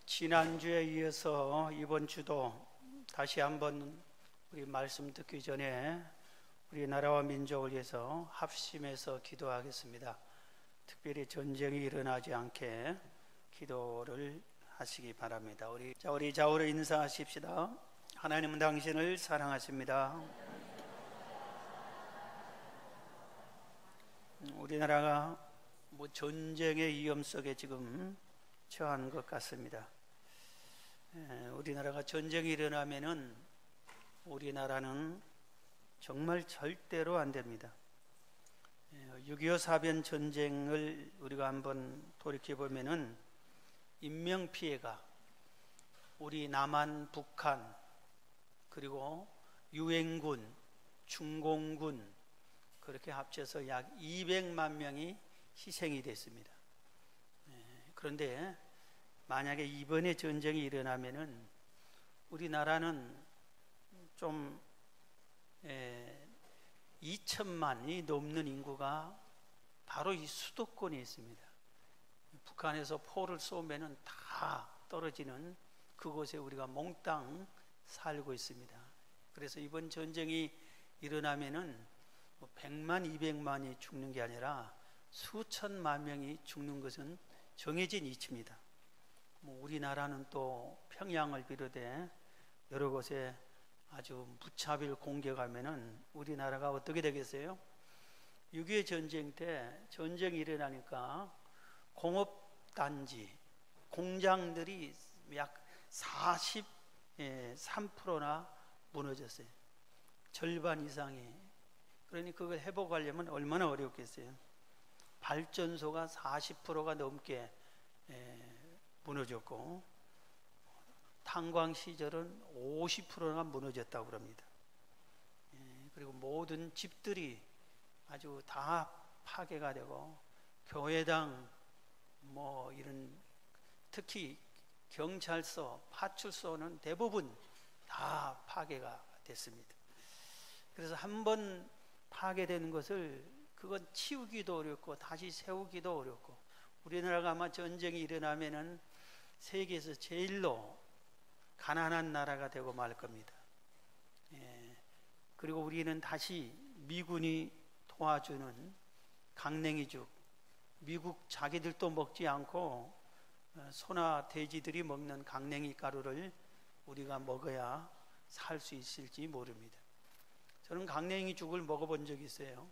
지난주에 이어서 이번 주도 다시 한번 우리 말씀 듣기 전에 우리 나라와 민족을 위해서 합심해서 기도하겠습니다. 특별히 전쟁이 일어나지 않게 기도를 하시기 바랍니다. 우리 좌우로 인사하십시다. 하나님은 당신을 사랑하십니다. 우리나라가 전쟁의 위험 속에 지금 처한 것 같습니다. 우리나라가 전쟁이 일어나면은 우리나라는 정말 절대로 안 됩니다. 6.25 사변 전쟁을 우리가 한번 돌이켜 보면은 인명 피해가 우리 남한, 북한 그리고 유엔군, 중공군 그렇게 합쳐서 약 200만 명이 희생이 됐습니다. 그런데 만약에 이번에 전쟁이 일어나면은 우리나라는 좀 2천만이 넘는 인구가 바로 이 수도권에 있습니다. 북한에서 포를 쏘면은 다 떨어지는 그곳에 우리가 몽땅 살고 있습니다. 그래서 이번 전쟁이 일어나면은 100만, 200만이 죽는 게 아니라 수천만 명이 죽는 것은 정해진 이치입니다. 우리나라는 또 평양을 비롯해 여러 곳에 아주 무차별 공격하면은 우리나라가 어떻게 되겠어요? 6.25 전쟁 때 전쟁이 일어나니까 공업단지, 공장들이 약 43%나 무너졌어요. 절반 이상이. 그러니 그걸 회복하려면 얼마나 어렵겠어요? 발전소가 40%가 넘게 무너졌고 탄광 시절은 50%가 무너졌다고 그럽니다. 그리고 모든 집들이 아주 다 파괴가 되고 교회당 이런 특히 경찰서, 파출소는 대부분 다 파괴가 됐습니다. 그래서 한번 파괴되는 것을 그건 치우기도 어렵고 다시 세우기도 어렵고 우리나라가 아마 전쟁이 일어나면은 세계에서 제일로 가난한 나라가 되고 말 겁니다. 그리고 우리는 다시 미군이 도와주는 강냉이죽, 미국 자기들도 먹지 않고 소나 돼지들이 먹는 강냉이 가루를 우리가 먹어야 살 수 있을지 모릅니다. 저는 강냉이죽을 먹어본 적이 있어요.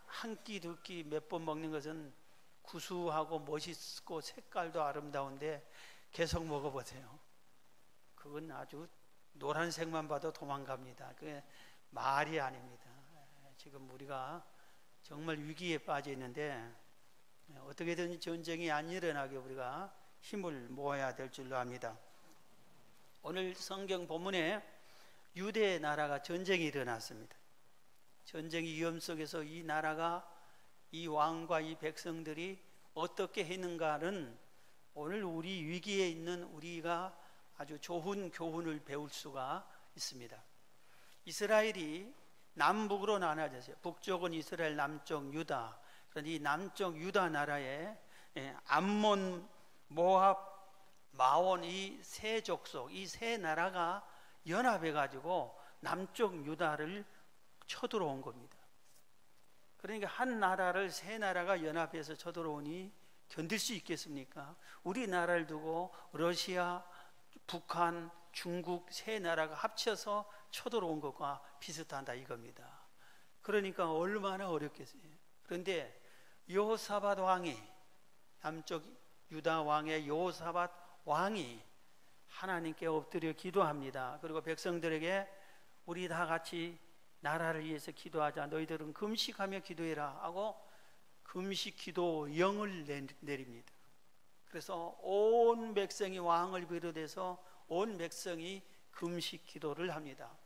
한 끼, 두 끼 몇 번 먹는 것은 구수하고 멋있고 색깔도 아름다운데 계속 먹어보세요. 그건 아주 노란색만 봐도 도망갑니다. 그게 말이 아닙니다. 지금 우리가 정말 위기에 빠져 있는데 어떻게든 전쟁이 안 일어나게 우리가 힘을 모아야 될 줄로 압니다. 오늘 성경 본문에 유대 나라가 전쟁이 일어났습니다. 전쟁의 위험 속에서 이 나라가 이 왕과 이 백성들이 어떻게 했는가는 오늘 우리 위기에 있는 우리가 아주 좋은 교훈을 배울 수가 있습니다. 이스라엘이 남북으로 나눠졌어요. 북쪽은 이스라엘, 남쪽 유다. 그런데 이 남쪽 유다 나라에 암몬, 모압, 마온 이 세 족속, 이 세 나라가 연합해 가지고 남쪽 유다를 쳐들어온 겁니다. 그러니까 한 나라를 세 나라가 연합해서 쳐들어오니 견딜 수 있겠습니까? 우리나라를 두고 러시아, 북한, 중국 세 나라가 합쳐서 쳐들어온 것과 비슷하다 이겁니다. 그러니까 얼마나 어렵겠어요. 그런데 여호사밧 왕이 남쪽 유다 왕의 여호사밧 왕이 하나님께 엎드려 기도합니다. 그리고 백성들에게 우리 다 같이 나라를 위해서 기도하자. 너희들은 금식하며 기도해라 하고 금식 기도 영을 내립니다. 그래서 온 백성이 왕을 비롯해서 온 백성이 금식 기도를 합니다.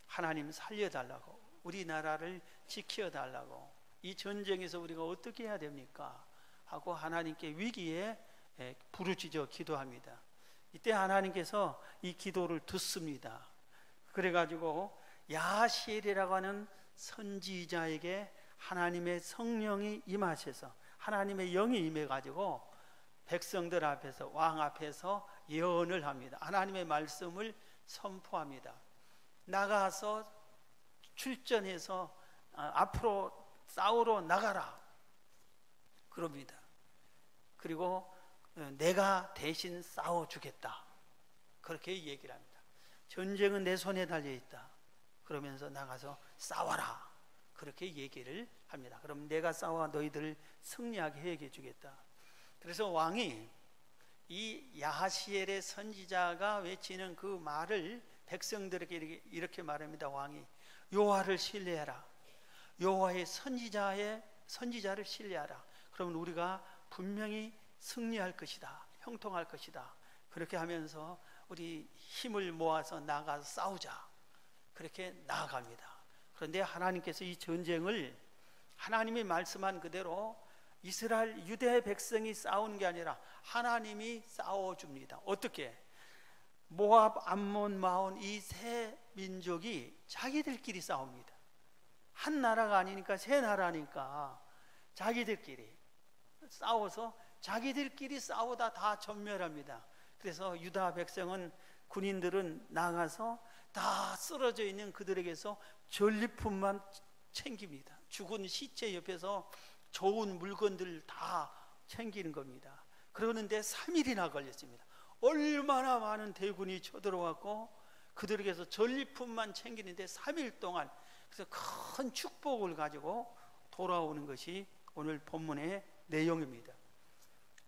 하나님 살려달라고, 우리나라를 지켜달라고, 이 전쟁에서 우리가 어떻게 해야 됩니까? 하고 하나님께 위기에 부르짖어 기도합니다. 이때 하나님께서 이 기도를 듣습니다. 그래가지고 야시엘이라고 하는 선지자에게 하나님의 성령이 임하셔서 하나님의 영이 임해가지고 백성들 앞에서, 왕 앞에서 예언을 합니다. 하나님의 말씀을 선포합니다. 나가서 출전해서 앞으로 싸우러 나가라 그럽니다. 그리고 내가 대신 싸워주겠다 그렇게 얘기를 합니다. 전쟁은 내 손에 달려있다 그러면서 나가서 싸워라 그렇게 얘기를 합니다. 그럼 내가 싸워 너희들을 승리하게 해주겠다. 그래서 왕이 이 야하시엘의 선지자가 외치는 그 말을 백성들에게 이렇게 말합니다. 왕이 여호와를 신뢰하라. 여호와의 선지자를 신뢰하라. 그러면 우리가 분명히 승리할 것이다. 형통할 것이다. 그렇게 하면서 우리 힘을 모아서 나가서 싸우자. 그렇게 나아갑니다. 그런데 하나님께서 이 전쟁을 하나님이 말씀한 그대로 이스라엘 유대 백성이 싸우는 게 아니라 하나님이 싸워줍니다. 어떻게? 모압, 암몬, 마온 이 세 민족이 자기들끼리 싸웁니다. 한 나라가 아니니까 세 나라니까 자기들끼리 싸워서 자기들끼리 싸우다 다 전멸합니다. 그래서 유다 백성은, 군인들은 나가서 다 쓰러져 있는 그들에게서 전리품만 챙깁니다. 죽은 시체 옆에서 좋은 물건들 다 챙기는 겁니다. 그러는데 3일이나 걸렸습니다. 얼마나 많은 대군이 쳐들어왔고 그들에게서 전리품만 챙기는데 3일 동안, 그래서 큰 축복을 가지고 돌아오는 것이 오늘 본문의 내용입니다.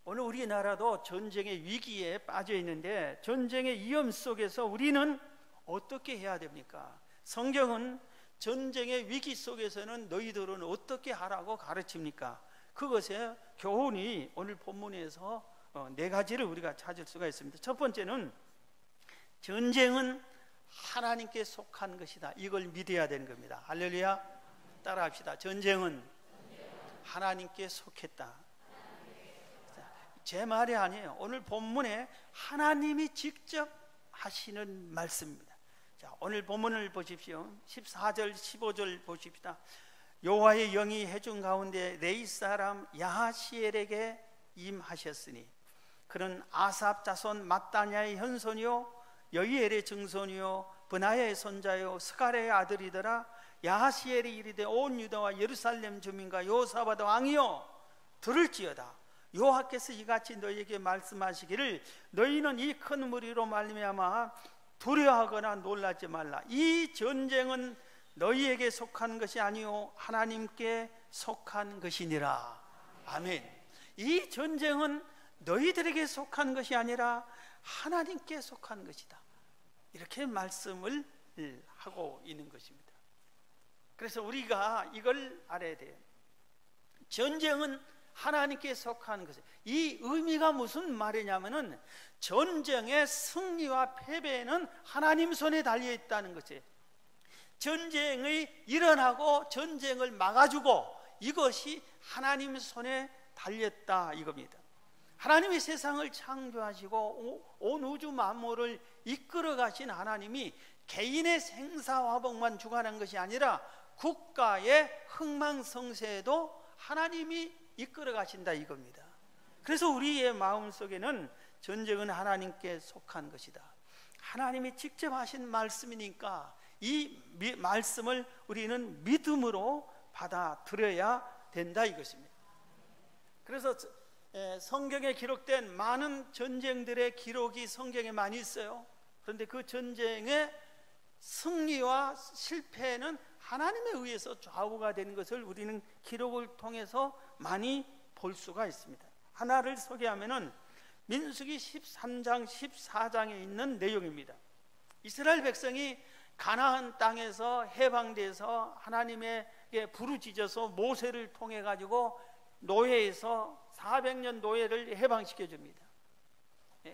오늘 우리나라도 전쟁의 위기에 빠져 있는데 전쟁의 위험 속에서 우리는 어떻게 해야 됩니까? 성경은 전쟁의 위기 속에서는 너희들은 어떻게 하라고 가르칩니까? 그것의 교훈이 오늘 본문에서 4가지를 우리가 찾을 수가 있습니다. 첫 번째는 전쟁은 하나님께 속한 것이다. 이걸 믿어야 되는 겁니다. 할렐루야. 따라합시다. 전쟁은 하나님께 속했다. 제 말이 아니에요. 오늘 본문에 하나님이 직접 하시는 말씀입니다. 자, 오늘 본문을 보십시오. 14절 15절 보십시다. 여호와의 영이 해중 가운데 레이 사람 야하시엘에게 임하셨으니 그는 아삽 자손 mat단야의 현손이요 여이엘의 증손이요 브나야의 손자요 스가랴의 아들이더라. 야하시엘이 이르되 온 유다와 예루살렘 주민과 여호사밧 왕이요 들을지어다. 여호와께서 이같이 너희에게 말씀하시기를 너희는 이 큰 무리로 말미암아 두려워하거나 놀라지 말라. 이 전쟁은 너희에게 속한 것이 아니요 하나님께 속한 것이니라. 아멘. 이 전쟁은 너희들에게 속한 것이 아니라 하나님께 속한 것이다. 이렇게 말씀을 하고 있는 것입니다. 그래서 우리가 이걸 알아야 돼요. 전쟁은 하나님께 속한 것이에요. 이 의미가 무슨 말이냐면은 전쟁의 승리와 패배는 하나님 손에 달려 있다는 것이에요. 전쟁이 일어나고 전쟁을 막아주고 이것이 하나님 손에 달렸다 이겁니다. 하나님이 세상을 창조하시고 온 우주 만물을 이끌어 가신 하나님이 개인의 생사화복만 주관한 것이 아니라 국가의 흥망성쇠에도 하나님이 이끌어 가신다 이겁니다. 그래서 우리의 마음속에는 전쟁은 하나님께 속한 것이다. 하나님이 직접 하신 말씀이니까 이 말씀을 우리는 믿음으로 받아들여야 된다 이것입니다. 그래서 성경에 기록된 많은 전쟁들의 기록이 성경에 많이 있어요. 그런데 그 전쟁의 승리와 실패는 하나님에 의해서 좌우가 되는 것을 우리는 기록을 통해서 많이 볼 수가 있습니다. 하나를 소개하면은 민수기 13장 14장에 있는 내용입니다. 이스라엘 백성이 가나안 땅에서 해방돼서 하나님에게 부르짖어서 모세를 통해 가지고 노예에서 400년 노예를 해방시켜 줍니다.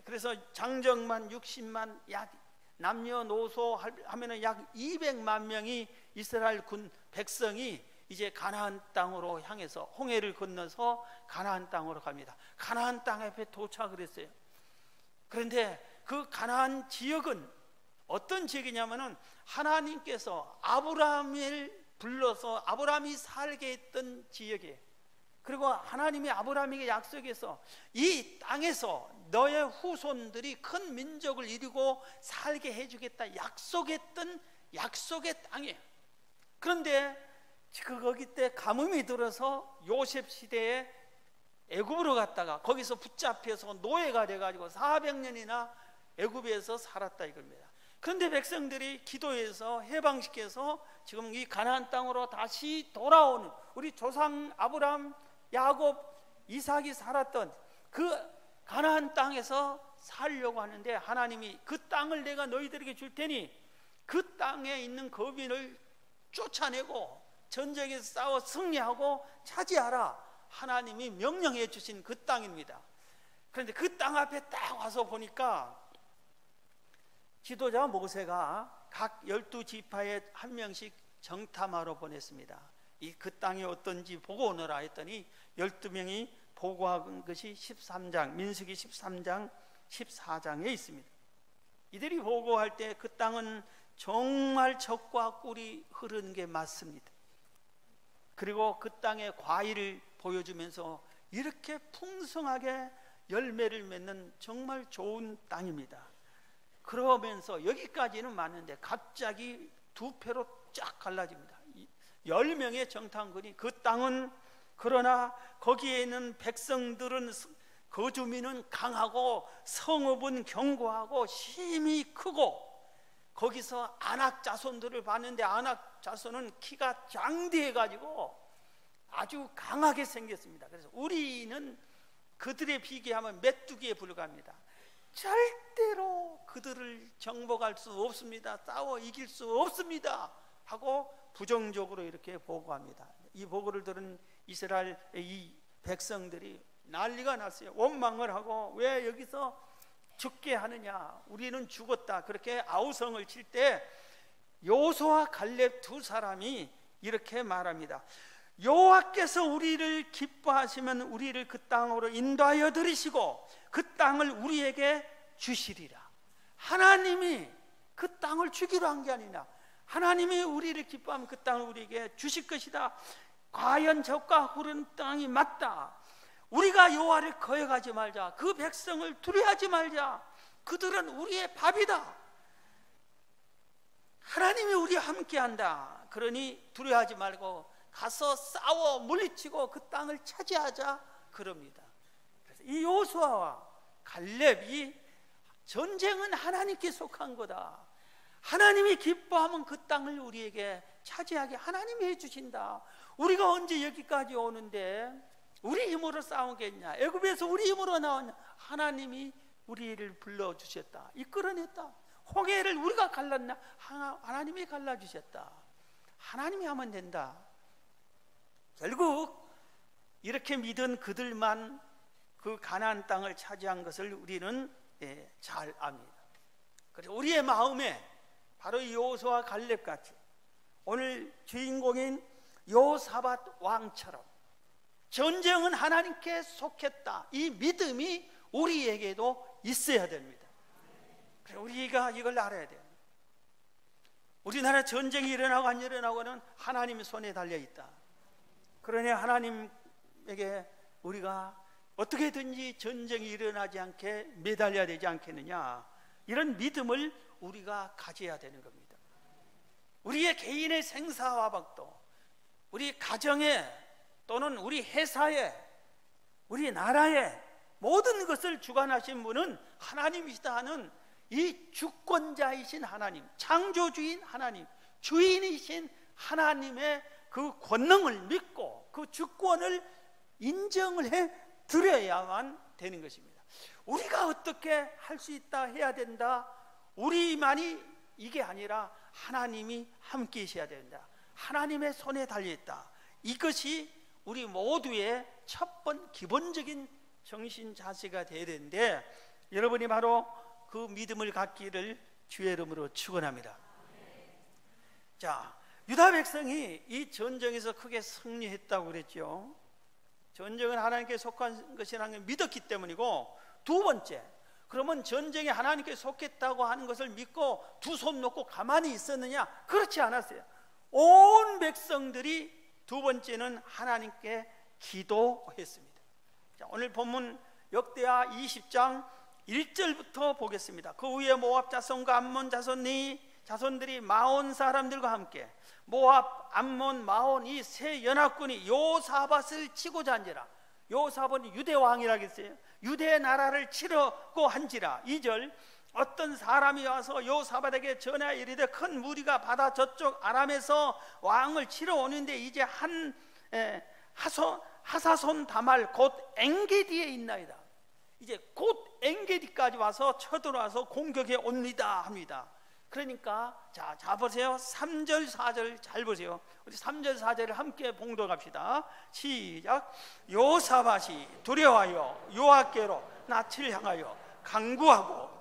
그래서 장정만 60만, 약 남녀노소 하면은 약 200만 명이 이스라엘 군 백성이 이제 가나안 땅으로 향해서 홍해를 건너서 가나안 땅으로 갑니다. 가나안 땅 앞에 도착을 했어요. 그런데 그 가나안 지역은 어떤 지역이냐면은 하나님께서 아브라함을 불러서 아브라함이 살게 했던 지역이에요. 그리고 하나님이 아브라함에게 약속해서 이 땅에서 너의 후손들이 큰 민족을 이루고 살게 해주겠다 약속했던 약속의 땅이에요. 그런데 거기 때 가뭄이 들어서 요셉 시대에 애굽으로 갔다가 거기서 붙잡혀서 노예가 돼가지고 400년이나 애굽에서 살았다 이겁니다. 그런데 백성들이 기도해서 해방시켜서 지금 이 가나안 땅으로 다시 돌아오는 우리 조상 아브라함, 야곱, 이삭이 살았던 그 가나안 땅에서 살려고 하는데 하나님이 그 땅을 내가 너희들에게 줄 테니 그 땅에 있는 거민을 쫓아내고 전쟁에서 싸워 승리하고 차지하라. 하나님이 명령해 주신 그 땅입니다. 그런데 그 땅 앞에 딱 와서 보니까 지도자 모세가 각 12지파에 한 명씩 정탐하러 보냈습니다. 그 땅이 어떤지 보고 오너라 했더니 12명이 보고한 것이 13장 민수기 13장 14장에 있습니다. 이들이 보고할 때 그 땅은 정말 젖과 꿀이 흐르는 게 맞습니다. 그리고 그 땅의 과일을 보여주면서 이렇게 풍성하게 열매를 맺는 정말 좋은 땅입니다. 그러면서 여기까지는 맞는데 갑자기 두 패로 쫙 갈라집니다. 10명의 정탐꾼이 그 땅은 그러나 거기에 있는 백성들은 거주민은 강하고 성읍은 견고하고 힘이 크고 거기서 아낙 자손들을 봤는데 아낙 자손은 키가 장대해 가지고 아주 강하게 생겼습니다. 그래서 우리는 그들에 비교하면 메뚜기에 불과합니다. 절대로 그들을 정복할 수 없습니다. 싸워 이길 수 없습니다 하고 부정적으로 이렇게 보고합니다. 이 보고를 들은 이스라엘 이 백성들이 난리가 났어요. 원망을 하고 왜 여기서 죽게 하느냐, 우리는 죽었다, 그렇게 아우성을 칠 때 여호수아와 갈렙 두 사람이 이렇게 말합니다. 여호와께서 우리를 기뻐하시면 우리를 그 땅으로 인도하여 들이시고 그 땅을 우리에게 주시리라. 하나님이 그 땅을 주기로 한 게 아니라 하나님이 우리를 기뻐하면 그 땅을 우리에게 주실 것이다. 과연 젖과 흐르는 땅이 맞다. 우리가 여호와를 거역하지 말자. 그 백성을 두려워하지 말자. 그들은 우리의 밥이다. 하나님이 우리와 함께한다. 그러니 두려워하지 말고 가서 싸워 물리치고 그 땅을 차지하자 그럽니다. 그래서 이 여호수아와 갈렙이 전쟁은 하나님께 속한 거다. 하나님이 기뻐하면 그 땅을 우리에게 차지하게 하나님이 해주신다. 우리가 언제 여기까지 오는데 우리 힘으로 싸우겠냐? 애굽에서 우리 힘으로 나왔냐? 하나님이 우리를 불러주셨다. 이끌어냈다. 홍해를 우리가 갈랐나? 하나님이 갈라주셨다. 하나님이 하면 된다. 결국 이렇게 믿은 그들만 그 가나안 땅을 차지한 것을 우리는 잘 압니다. 그래서 우리의 마음에 바로 여호수아와 갈렙같이 오늘 주인공인 여호사밧 왕처럼 전쟁은 하나님께 속했다. 이 믿음이 우리에게도 있어야 됩니다. 그래서 우리가 이걸 알아야 돼요. 우리나라 전쟁이 일어나고 안 일어나고는 하나님의 손에 달려있다. 그러니 하나님에게 우리가 어떻게든지 전쟁이 일어나지 않게 매달려야 되지 않겠느냐, 이런 믿음을 우리가 가져야 되는 겁니다. 우리의 개인의 생사화박도, 우리 가정에 또는 우리 회사에, 우리 나라에 모든 것을 주관하신 분은 하나님이시다 하는 이 주권자이신 하나님, 창조주인 하나님, 주인이신 하나님의 그 권능을 믿고 그 주권을 인정을 해 드려야만 되는 것입니다. 우리가 어떻게 할 수 있다, 해야 된다, 우리만이 이게 아니라 하나님이 함께 계셔야 된다. 하나님의 손에 달려있다. 이것이 우리 모두의 기본적인 정신 자세가 되어야 되는데, 여러분이 바로 그 믿음을 갖기를 주의 이름으로 축원합니다. 자, 유다 백성이 이 전쟁에서 크게 승리했다고 그랬죠. 전쟁은 하나님께 속한 것이라는 걸 믿었기 때문이고, 두 번째, 그러면 전쟁에 하나님께 속했다고 하는 것을 믿고 두 손 놓고 가만히 있었느냐? 그렇지 않았어요. 온 백성들이 두 번째는 하나님께 기도했습니다. 자, 오늘 본문 역대하 20장 1절부터 보겠습니다. 그 후에 모압 자손과 암몬 자손들이 마온 사람들과 함께 모압, 암몬, 마온 이 세 연합군이 요사밧을 치고자 한지라. 요사밧이 유대 왕이라겠어요. 유대 나라를 치려고 한지라. 2절 어떤 사람이 와서 요사밧에게 전하여 이르되 큰 무리가 바다 저쪽 아람에서 왕을 치러 오는데 이제 하사손 다말 곧 엔게디에 있나이다. 이제 곧 엔게디까지 와서 쳐들어와서 공격해 옵니다 합니다. 그러니까 자 보세요. 3절 4절 잘 보세요. 우리 3절 4절을 함께 봉독합시다. 시작. 요사밧이 두려워하여 여호와께로 낯을 향하여 간구하고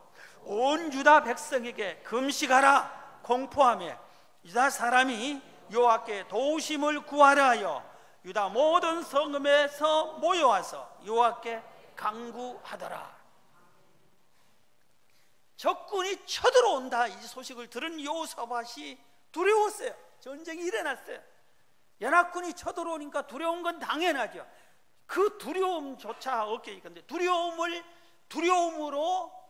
온 유다 백성에게 금식하라 공포하며 유다 사람이 여호와께 도우심을 구하라 하여 유다 모든 성읍에서 모여와서 여호와께 간구하더라. 적군이 쳐들어온다 이 소식을 들은 여호사밧이 두려웠어요. 전쟁이 일어났어요. 연합군이 쳐들어오니까 두려운 건 당연하죠. 그 두려움조차 없게 근데 두려움으로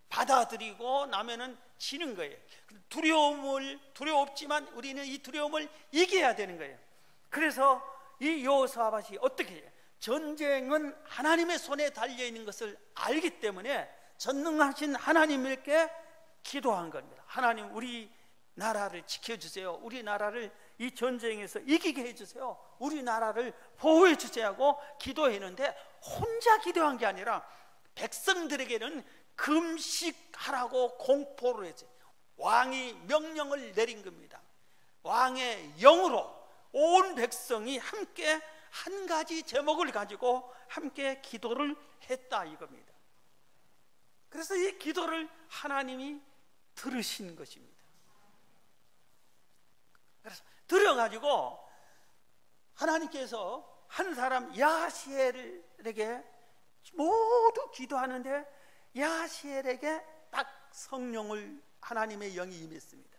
받아들이고 나면은 지는 거예요. 두려웠지만 우리는 이 두려움을 이겨야 되는 거예요. 그래서 이 여호사밧이 어떻게 해요? 전쟁은 하나님의 손에 달려 있는 것을 알기 때문에 전능하신 하나님께 기도한 겁니다. 하나님 우리 나라를 지켜주세요. 우리 나라를 이 전쟁에서 이기게 해주세요. 우리 나라를 보호해 주세요 하고 기도했는데 혼자 기도한 게 아니라 백성들에게는 금식하라고 공포를 했어요. 왕이 명령을 내린 겁니다. 왕의 영으로 온 백성이 함께 한 가지 제목을 가지고 함께 기도를 했다 이겁니다. 그래서 이 기도를 하나님이 들으신 것입니다. 그래서 들어가지고 하나님께서 한 사람 야시엘에게 모두 기도하는데 야시엘에게 딱 성령을 하나님의 영이 임했습니다.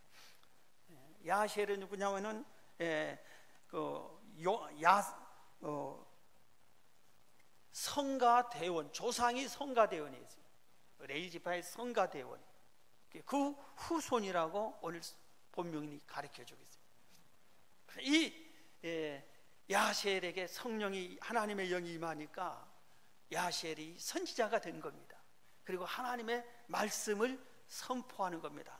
야시엘은 누구냐면은 성가대원, 조상이 성가대원이었어요. 레이지파의 성가대원, 그 후손이라고 오늘 본명이 가르쳐주고 있어요. 이 야시엘에게 성령이 하나님의 영이 임하니까 야시엘이 선지자가 된 겁니다. 그리고 하나님의 말씀을 선포하는 겁니다.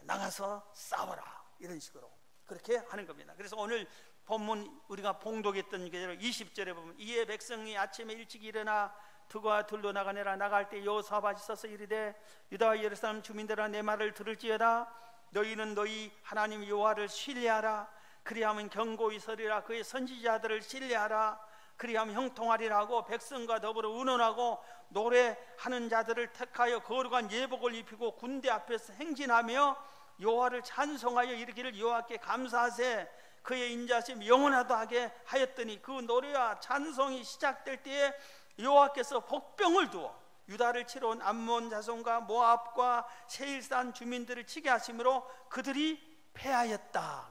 나가서 싸워라 이런 식으로 그렇게 하는 겁니다. 그래서 오늘 본문 우리가 봉독했던 게 20절에 보면 이에 백성이 아침에 일찍 일어나 두가 들로 나가내라. 나갈 때 여호사밧이 서서 이르되 유다와 예루살렘 주민들아 내 말을 들을지어다. 너희는 너희 하나님 여호와를 신뢰하라. 그리하면 경고히 서리라. 그의 선지자들을 신뢰하라. 그리하면 형통하리라 하고 백성과 더불어 의논하고 노래하는 자들을 택하여 거룩한 예복을 입히고 군대 앞에서 행진하며 여호와를 찬송하여 이르기를 여호와께 감사하세. 그의 인자심 영원하다 하게 하였더니 그 노래와 찬송이 시작될 때에 여호와께서 복병을 두어 유다를 치러 온 암몬 자손과 모압과 세일산 주민들을 치게 하심으로 그들이 패하였다.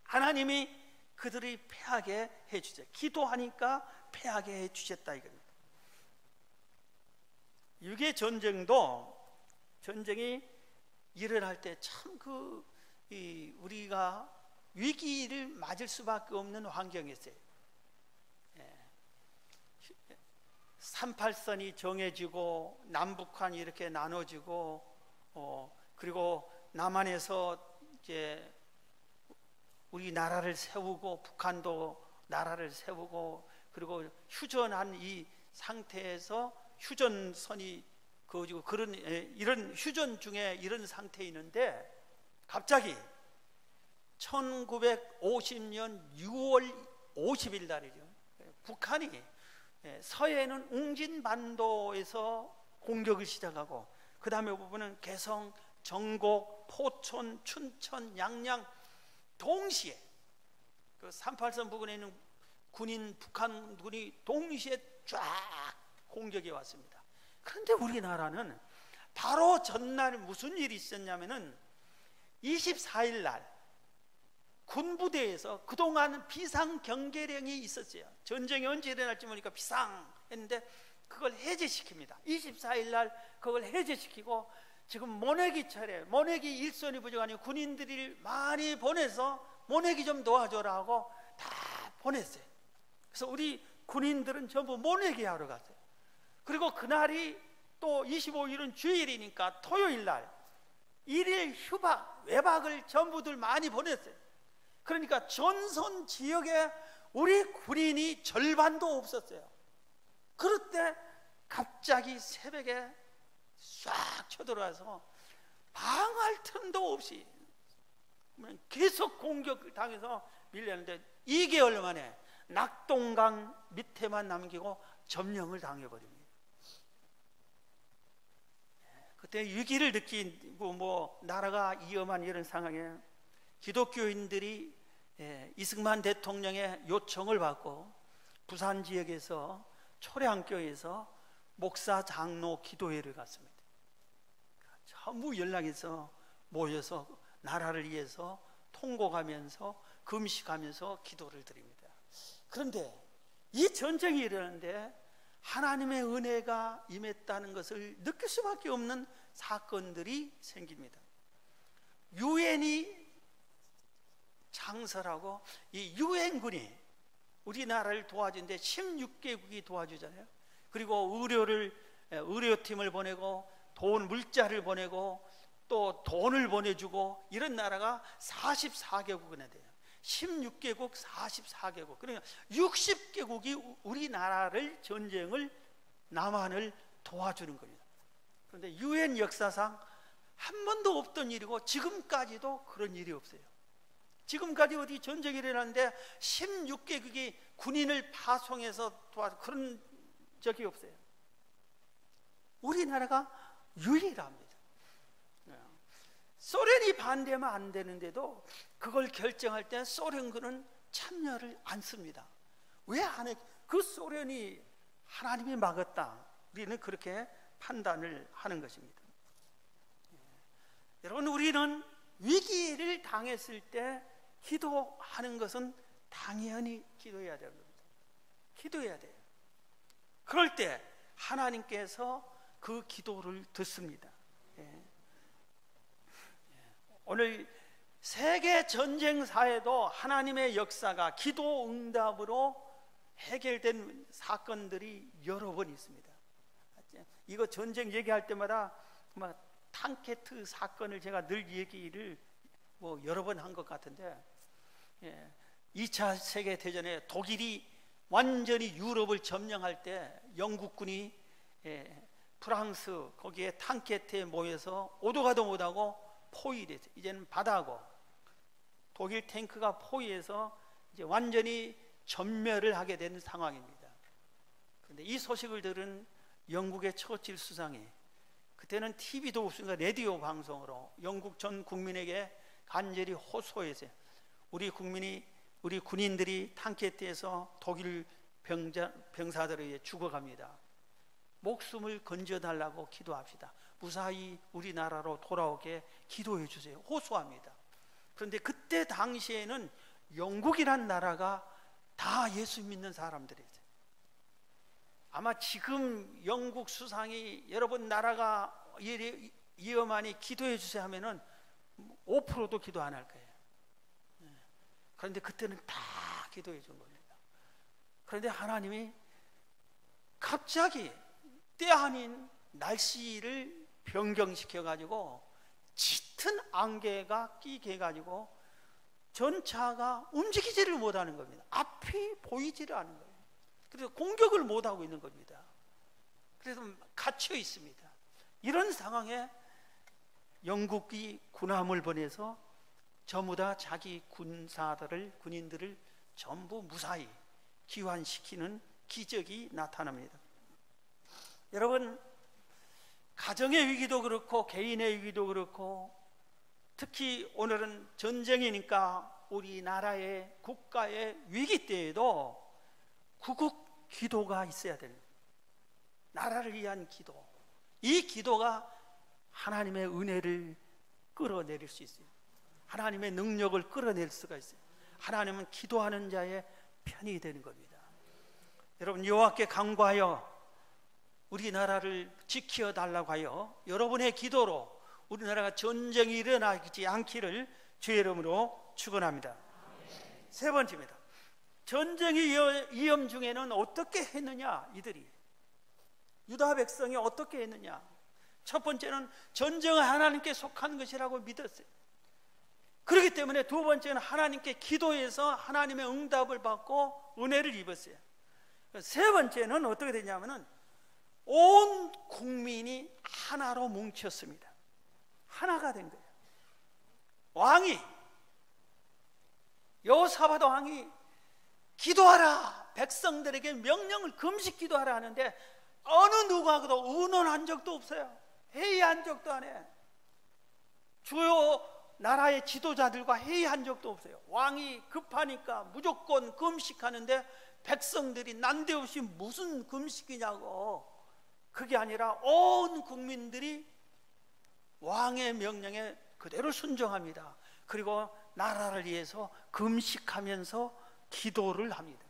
하나님이 그들이 패하게 해주세요. 기도하니까 패하게 해주셨다 이겁니다. 유괴 전쟁이 일어날 때 참 우리가 위기를 맞을 수밖에 없는 환경이었어요. 38선이 정해지고 남북한이 이렇게 나눠지고 그리고 남한에서 이제 우리 나라를 세우고 북한도 나라를 세우고 그리고 휴전한 이 상태에서 휴전선이 그어지고 이런 휴전 중에 이런 상태에 있는데 갑자기 1950년 6월 50일 날이죠. 북한이 서해는 웅진반도에서 공격을 시작하고 그 다음에 부분은 개성, 정곡, 포천, 춘천, 양양 동시에 그 38선 부근에 있는 북한군이 동시에 쫙 공격이 왔습니다. 그런데 우리나라는 바로 전날 무슨 일이 있었냐면은 24일 날 군부대에서 그동안 비상경계령이 있었어요. 전쟁이 언제 일어날지 모르니까 비상했는데 그걸 해제시킵니다. 24일 날 그걸 해제시키고 지금 모내기 차례, 모내기 일손이 부족하니 군인들이 많이 보내서 모내기 좀 도와줘라 하고 다 보냈어요. 그래서 우리 군인들은 전부 모내기 하러 갔어요. 그리고 그날이 또 25일은 주일이니까 토요일 날 1일 휴박, 외박을 전부들 많이 보냈어요. 그러니까 전선 지역에 우리 군인이 절반도 없었어요. 그럴 때 갑자기 새벽에 싹 쳐들어와서 방할 틈도 없이 계속 공격을 당해서 밀렸는데 2개월 만에 낙동강 밑에만 남기고 점령을 당해버립니다. 그때 위기를 느끼고 뭐 나라가 위험한 이런 상황에 기독교인들이 이승만 대통령의 요청을 받고 부산 지역에서 초량교에서 목사 장로 기도회를 갔습니다. 전부 연락해서 모여서 나라를 위해서 통곡하면서 금식하면서 기도를 드립니다. 그런데 이 전쟁이 일어나는데 하나님의 은혜가 임했다는 것을 느낄 수밖에 없는 사건들이 생깁니다. 유엔이 창설하고 이 유엔군이 우리나라를 도와주는데 16개국이 도와주잖아요. 그리고 의료팀을 보내고 물자를 보내고 또 돈을 보내주고 이런 나라가 44개국이나 돼요. 16개국 44개국, 그러니까 60개국이 우리나라를 전쟁을 남한을 도와주는 겁니다. 그런데 유엔 역사상 한 번도 없던 일이고 지금까지도 그런 일이 없어요. 지금까지 어디 전쟁이 일어났는데 16개국이 군인을 파송해서 도와줘 그런 적이 없어요. 우리나라가 유일합니다. 소련이 반대하면 안 되는데도 그걸 결정할 때 소련군은 참여를 안 씁니다. 왜 안 해? 그 소련이 하나님이 막았다. 우리는 그렇게 판단을 하는 것입니다. 여러분, 우리는 위기를 당했을 때 기도하는 것은 당연히 기도해야 되는 겁니다. 기도해야 돼요. 그럴 때 하나님께서 그 기도를 듣습니다. 오늘 세계 전쟁사에도 하나님의 역사가 기도 응답으로 해결된 사건들이 여러 번 있습니다. 이거 전쟁 얘기할 때마다 탕케트 사건을 제가 늘 얘기를 여러 번 한 것 같은데, 2차 세계대전에 독일이 완전히 유럽을 점령할 때 영국군이 프랑스 거기에 탕케트에 모여서 오도 가도 못하고 포위돼서 이제는 바다고 독일 탱크가 포위해서 이제 완전히 전멸을 하게 되는 상황입니다. 그런데 이 소식을 들은 영국의 처칠 수상이 그때는 TV도 없으니까 라디오 방송으로 영국 전 국민에게 간절히 호소해서 우리 군인들이 탕케트에서 독일 병사들에 의해 죽어갑니다. 목숨을 건져달라고 기도합시다. 무사히 우리나라로 돌아오게 기도해 주세요. 호소합니다. 그런데 그때 당시에는 영국이란 나라가 다 예수 믿는 사람들이죠. 아마 지금 영국 수상이 여러분 나라가 위험하니 기도해 주세요 하면은 5%도 기도 안 할 거예요. 그런데 그때는 다 기도해 준 겁니다. 그런데 하나님이 갑자기 때 아닌 날씨를 변경시켜 가지고 짙은 안개가 끼게 해가지고 전차가 움직이지를 못하는 겁니다. 앞이 보이지를 않는 거예요. 그래서 공격을 못하고 있는 겁니다. 그래서 갇혀 있습니다. 이런 상황에 영국이 군함을 보내서 전부 다 자기 군인들을 전부 무사히 귀환시키는 기적이 나타납니다. 여러분, 가정의 위기도 그렇고 개인의 위기도 그렇고 특히 오늘은 전쟁이니까 우리나라의 국가의 위기 때에도 구국 기도가 있어야 됩니다. 나라를 위한 기도. 이 기도가 하나님의 은혜를 끌어내릴 수 있어요. 하나님의 능력을 끌어낼 수가 있어요. 하나님은 기도하는 자의 편이 되는 겁니다. 여러분, 여호와께 간구하여 우리나라를 지켜 달라고 하여 여러분의 기도로 우리나라가 전쟁이 일어나지 않기를 주의 이름으로 축원합니다. 세 번째입니다. 전쟁의 위험 중에는 어떻게 했느냐, 이들이 유다 백성이 어떻게 했느냐. 첫 번째는 전쟁은 하나님께 속한 것이라고 믿었어요. 그렇기 때문에 두 번째는 하나님께 기도해서 하나님의 응답을 받고 은혜를 입었어요. 세 번째는 어떻게 되냐면은 온 국민이 하나로 뭉쳤습니다. 하나가 된 거예요. 왕이, 여호사밧 왕이 기도하라, 백성들에게 명령을 금식 기도하라 하는데 어느 누구하고도 의논한 적도 없어요. 회의한 적도 안 해. 주요 나라의 지도자들과 회의한 적도 없어요. 왕이 급하니까 무조건 금식하는데 백성들이 난데없이 무슨 금식이냐고. 그게 아니라 온 국민들이 왕의 명령에 그대로 순종합니다. 그리고 나라를 위해서 금식하면서 기도를 합니다.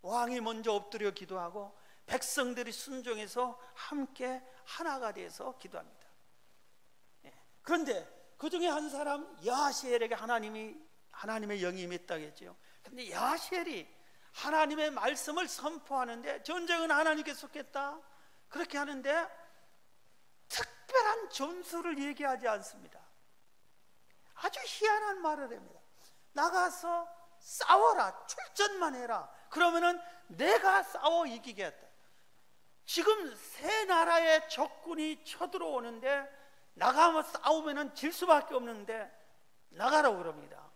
왕이 먼저 엎드려 기도하고 백성들이 순종해서 함께 하나가 돼서 기도합니다. 그런데 그 중에 한 사람 야하시엘에게 하나님의 영이 임했다고 했죠. 그런데 야하시엘이 하나님의 말씀을 선포하는데 전쟁은 하나님께 속했다 그렇게 하는데 특별한 전술을 얘기하지 않습니다. 아주 희한한 말을 합니다. 나가서 싸워라, 출전만 해라. 그러면은 내가 싸워 이기겠다. 지금 세 나라의 적군이 쳐들어오는데 나가면 싸우면은 질 수밖에 없는데 나가라고 그럽니다.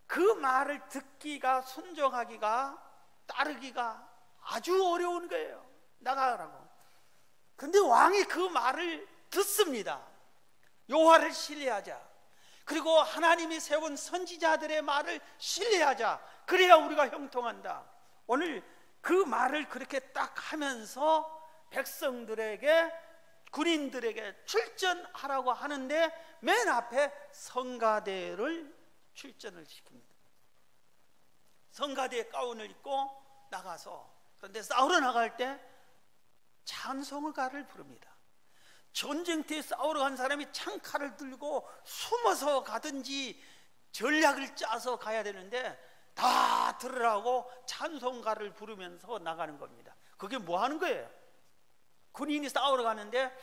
그 말을 듣기가, 순종하기가, 따르기가 아주 어려운 거예요. 나가라고. 근데 왕이 그 말을 듣습니다. 여호와를 신뢰하자. 그리고 하나님이 세운 선지자들의 말을 신뢰하자. 그래야 우리가 형통한다. 오늘 그 말을 그렇게 딱 하면서 백성들에게, 군인들에게 출전하라고 하는데 맨 앞에 성가대를 출전을 시킵니다. 성가대의 가운을 입고 나가서, 그런데 싸우러 나갈 때 찬송가를 부릅니다. 전쟁터에 싸우러 간 사람이 창칼을 들고 숨어서 가든지 전략을 짜서 가야 되는데 다 들으라고 찬송가를 부르면서 나가는 겁니다. 그게 뭐 하는 거예요? 군인이 싸우러 가는데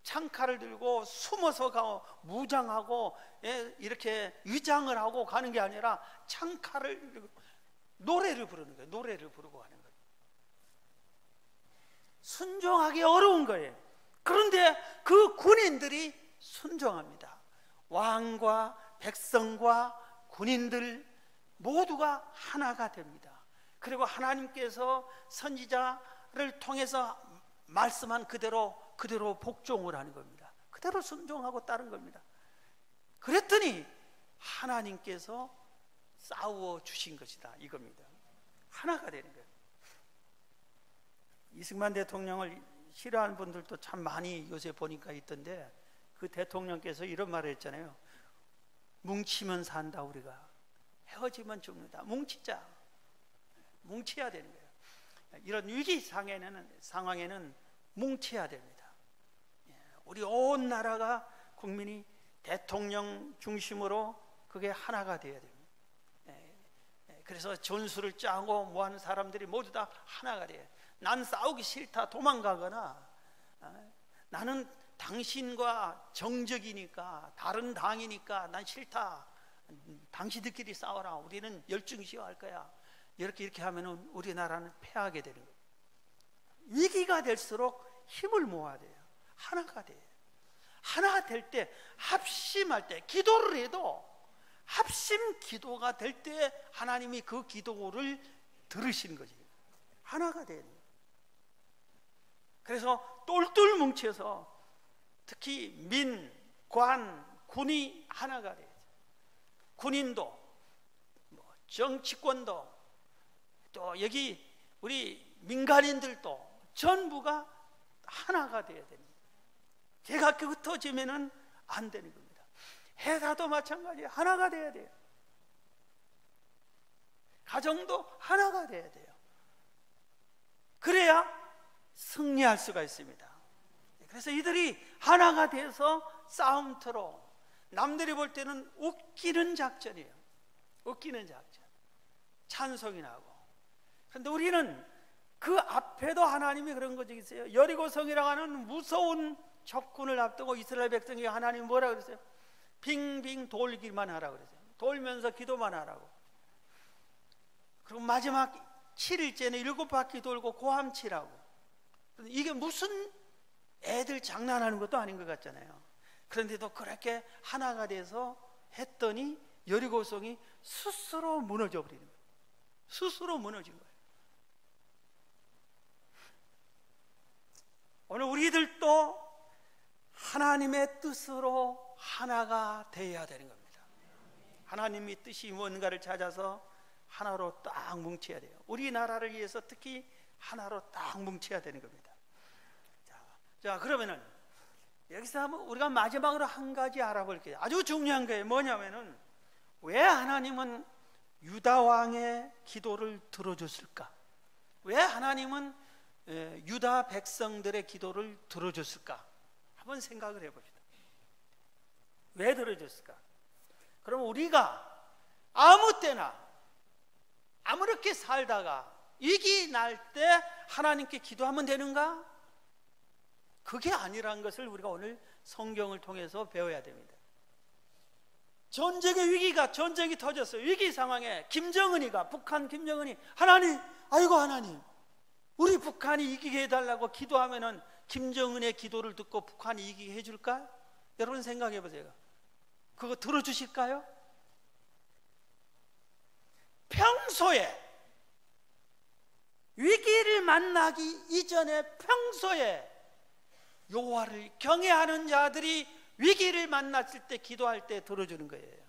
창칼을 들고 숨어서 가고 무장하고 이렇게 위장을 하고 가는 게 아니라 창칼을 들고 노래를 부르는 거예요. 노래를 부르고 가는 거예요. 순종하기 어려운 거예요. 그런데 그 군인들이 순종합니다. 왕과 백성과 군인들 모두가 하나가 됩니다. 그리고 하나님께서 선지자를 통해서 말씀한 그대로 복종을 하는 겁니다. 그대로 순종하고 따른 겁니다. 그랬더니 하나님께서 싸워 주신 것이다, 이겁니다. 하나가 되는 거예요. 이승만 대통령을 싫어하는 분들도 참 많이 요새 보니까 있던데, 그 대통령께서 이런 말을 했잖아요. 뭉치면 산다, 우리가. 헤어지면 죽는다. 뭉치자. 뭉쳐야 되는 거예요. 이런 위기 상황에는 뭉쳐야 됩니다. 우리 온 나라가, 국민이 대통령 중심으로 그게 하나가 되어야 됩니다. 그래서 전술을 짜고 뭐 하는 사람들이 모두 다 하나가 돼요. 난 싸우기 싫다 도망가거나, 나는 당신과 정적이니까, 다른 당이니까 난 싫다, 당신들끼리 싸워라, 우리는 열중시할 거야, 이렇게 하면은 우리나라는 패하게 되는 거예요. 위기가 될수록 힘을 모아야 돼요. 하나가 돼요. 하나가 될 때, 합심할 때, 기도를 해도 합심 기도가 될 때 하나님이 그 기도를 들으시는 거지. 하나가 되는 거예요. 그래서 똘똘 뭉쳐서 특히 민, 관, 군이 하나가 돼요. 군인도, 정치권도, 또 여기 우리 민간인들도 전부가 하나가 돼야 됩니다. 제가 흩어지면은 안 되는 겁니다. 회사도 마찬가지예요. 하나가 돼야 돼요. 가정도 하나가 돼야 돼요. 그래야 승리할 수가 있습니다. 그래서 이들이 하나가 돼서 싸움터로, 남들이 볼 때는 웃기는 작전이에요. 웃기는 작전. 찬송이 나고. 그런데 우리는 그 앞에도 하나님이 그런 거지 있어요. 여리고성이라고 하는 무서운 적군을 앞두고 이스라엘 백성이 하나님 뭐라 그랬어요? 빙빙 돌기만 하라 그랬어요. 돌면서 기도만 하라고. 그리고 마지막 7일째는 7바퀴 돌고 고함 치라고. 이게 무슨 애들 장난하는 것도 아닌 것 같잖아요. 그런데도 그렇게 하나가 돼서 했더니 여리고성이 스스로 무너져 버리는 거예요. 스스로 무너진 거예요. 오늘 우리들도 하나님의 뜻으로 하나가 되어야 되는 겁니다. 하나님의 뜻이 뭔가를 찾아서 하나로 딱 뭉쳐야 돼요. 우리나라를 위해서 특히 하나로 딱 뭉쳐야 되는 겁니다. 자, 그러면은 여기서 한번 우리가 마지막으로 한 가지 알아볼게요. 아주 중요한 거예요. 뭐냐면은 왜 하나님은 유다 왕의 기도를 들어줬을까? 왜 하나님은 유다 백성들의 기도를 들어줬을까? 한번 생각을 해봅시다. 왜 들어줬을까? 그럼 우리가 아무 때나 아무렇게 살다가 위기 날 때 하나님께 기도하면 되는가? 그게 아니라는 것을 우리가 오늘 성경을 통해서 배워야 됩니다. 전쟁의 위기가, 전쟁이 터졌어요. 위기 상황에 북한 김정은이 하나님, 아이고 하나님, 우리 북한이 이기게 해달라고 기도하면은 김정은의 기도를 듣고 북한이 이기게 해줄까? 여러분 생각해 보세요. 그거 들어주실까요? 평소에 위기를 만나기 이전에 평소에 여호와를 경외하는 자들이 위기를 만났을 때 기도할 때 들어주는 거예요.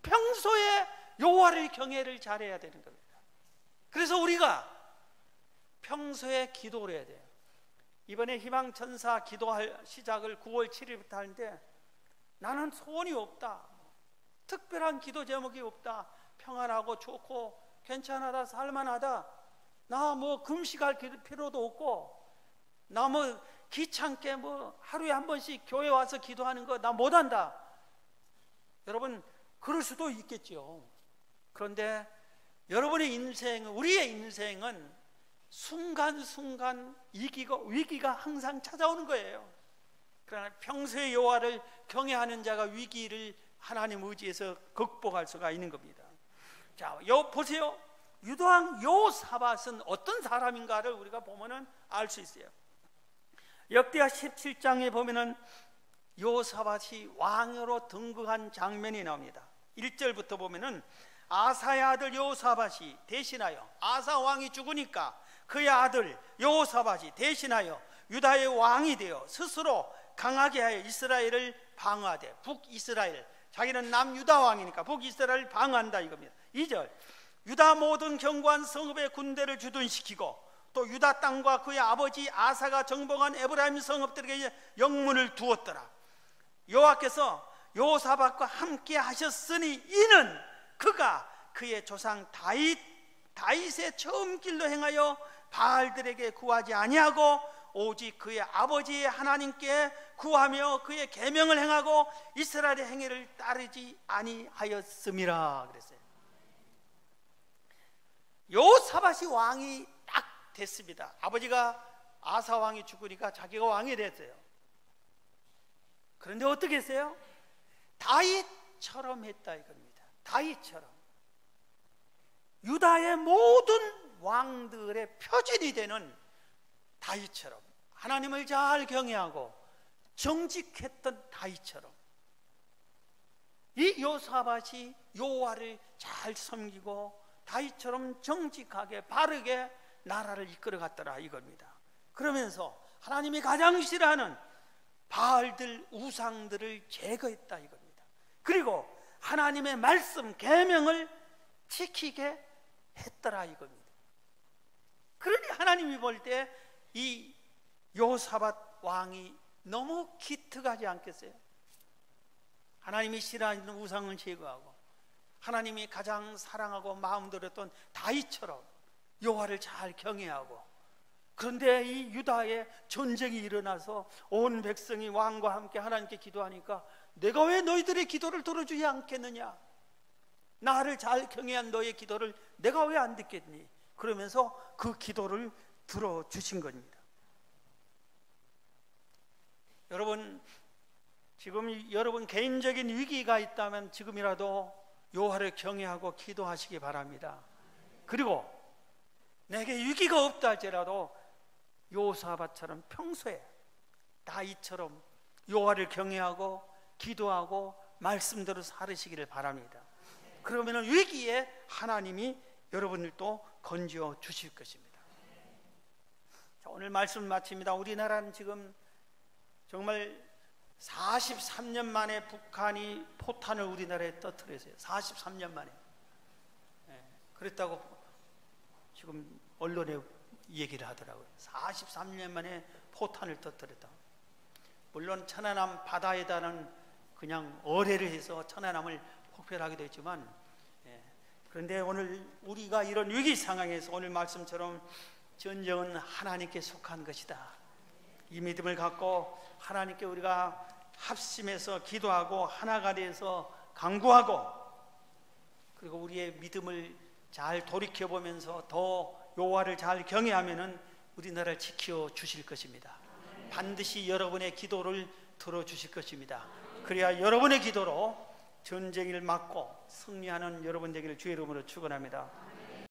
평소에 여호와를 경외를 잘해야 되는 겁니다. 그래서 우리가 평소에 기도를 해야 돼요. 이번에 희망천사 기도할 시작을 9월 7일부터 하는데 나는 소원이 없다, 특별한 기도 제목이 없다, 평안하고 좋고 괜찮하다, 살만하다, 나 뭐 금식할 필요도 없고, 나 뭐 귀찮게 뭐 하루에 한 번씩 교회 와서 기도하는 거 나 못한다. 여러분 그럴 수도 있겠죠. 그런데 여러분의 인생은, 우리의 인생은 순간순간 위기가 항상 찾아오는 거예요. 그러나 평소에 여호와를 경외하는 자가 위기를 하나님 의지해서 극복할 수가 있는 겁니다. 자, 보세요. 유다왕 여호사밧은 어떤 사람인가를 우리가 보면은 알 수 있어요. 역대하 17장에 보면은 여호사밧이 왕으로 등극한 장면이 나옵니다. 1절부터 보면은 아사의 아들 여호사밧이 대신하여, 아사 왕이 죽으니까 그의 아들 여호사밧이 대신하여 유다의 왕이 되어 스스로 강하게 하여 이스라엘을 방어하되, 북이스라엘, 자기는 남유다 왕이니까 북이스라엘을 방어한다 이겁니다. 2절, 유다 모든 견고한 성읍에 군대를 주둔시키고 또 유다 땅과 그의 아버지 아사가 정복한 에브라임 성읍들에게 영문을 두었더라. 여호와께서 여호사밧과 함께 하셨으니 이는 그가 그의 조상 다윗의 처음 길로 행하여 바알들에게 구하지 아니하고 오직 그의 아버지의 하나님께 구하며 그의 계명을 행하고 이스라엘의 행위를 따르지 아니하였음이라 그랬어요. 여호사밧이 왕이 딱 됐습니다. 아버지가 아사 왕이 죽으니까 자기가 왕이 됐어요. 그런데 어떻게 했어요? 다윗처럼 했다 이겁니다. 다윗처럼 유다의 모든 왕들의 표준이 되는 다윗처럼, 하나님을 잘 경외하고 정직했던 다윗처럼 이 여호사밧이 여호와를 잘 섬기고 다윗처럼 정직하게 바르게 나라를 이끌어갔더라 이겁니다. 그러면서 하나님이 가장 싫어하는 바알들, 우상들을 제거했다 이겁니다. 그리고 하나님의 말씀, 계명을 지키게 했더라 이겁니다. 그러니 하나님이 볼 때 이 여호사밧 왕이 너무 기특하지 않겠어요? 하나님이 싫어하는 우상을 제거하고 하나님이 가장 사랑하고 마음 들였던 다윗처럼 여호와를 잘 경외하고, 그런데 이 유다에 전쟁이 일어나서 온 백성이 왕과 함께 하나님께 기도하니까 내가 왜 너희들의 기도를 들어주지 않겠느냐, 나를 잘 경외한 너의 기도를 내가 왜 안 듣겠니? 그러면서 그 기도를 들어주신 겁니다. 여러분, 지금 여러분 개인적인 위기가 있다면 지금이라도 여호와를 경외하고 기도하시기 바랍니다. 그리고 내게 위기가 없다 할지라도 여호사밧처럼 평소에 다윗처럼 여호와를 경외하고 기도하고 말씀대로 살으시기를 바랍니다. 그러면 위기에 하나님이 여러분을 또 건져 주실 것입니다. 자, 오늘 말씀 마칩니다. 우리나라는 지금 정말 43년 만에 북한이 포탄을 우리나라에 터뜨렸어요. 43년 만에. 그랬다고 지금 언론에 얘기를 하더라고요. 43년 만에 포탄을 터뜨렸다. 물론 천안함 바다에다는 그냥 어뢰를 해서 천안함을 폭발하기도 했지만, 그런데 오늘 우리가 이런 위기 상황에서 오늘 말씀처럼 전쟁은 하나님께 속한 것이다, 이 믿음을 갖고 하나님께 우리가 합심해서 기도하고 하나가 돼서 강구하고, 그리고 우리의 믿음을 잘 돌이켜보면서 더 여호와를 잘 경외하면은 우리나라를 지켜 주실 것입니다. 반드시 여러분의 기도를 들어주실 것입니다. 그래야 여러분의 기도로 전쟁을 막고 승리하는 여러분 되기를 주의 이름으로 축원합니다.